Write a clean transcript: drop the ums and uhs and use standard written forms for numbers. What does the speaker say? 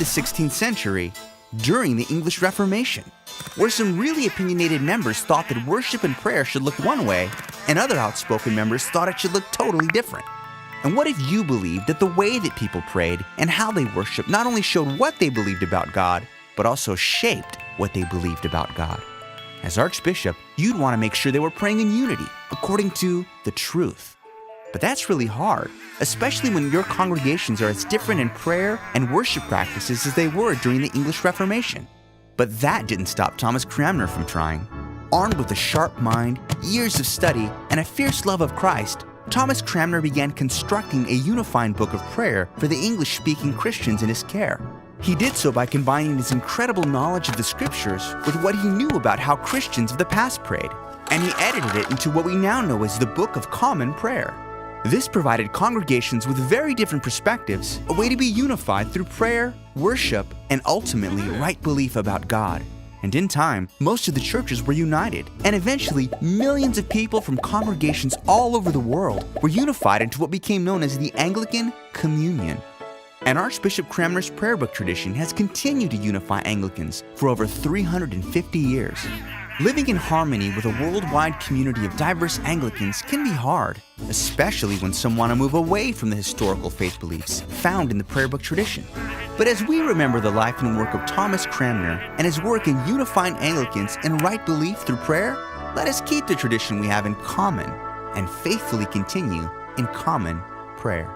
the 16th century, during the English Reformation, where some really opinionated members thought that worship and prayer should look one way, and other outspoken members thought it should look totally different. And what if you believed that the way that people prayed and how they worshiped not only showed what they believed about God, but also shaped what they believed about God? As Archbishop, you'd want to make sure they were praying in unity, according to the truth. But that's really hard, especially when your congregations are as different in prayer and worship practices as they were during the English Reformation. But that didn't stop Thomas Cranmer from trying. Armed with a sharp mind, years of study, and a fierce love of Christ, Thomas Cranmer began constructing a unifying book of prayer for the English-speaking Christians in his care. He did so by combining his incredible knowledge of the scriptures with what he knew about how Christians of the past prayed, and he edited it into what we now know as the Book of Common Prayer. This provided congregations with very different perspectives, a way to be unified through prayer, worship, and ultimately right belief about God. And in time, most of the churches were united, and eventually millions of people from congregations all over the world were unified into what became known as the Anglican Communion. And Archbishop Cranmer's prayer book tradition has continued to unify Anglicans for over 350 years. Living in harmony with a worldwide community of diverse Anglicans can be hard, especially when some want to move away from the historical faith beliefs found in the prayer book tradition. But as we remember the life and work of Thomas Cranmer and his work in unifying Anglicans in right belief through prayer, let us keep the tradition we have in common and faithfully continue in common prayer.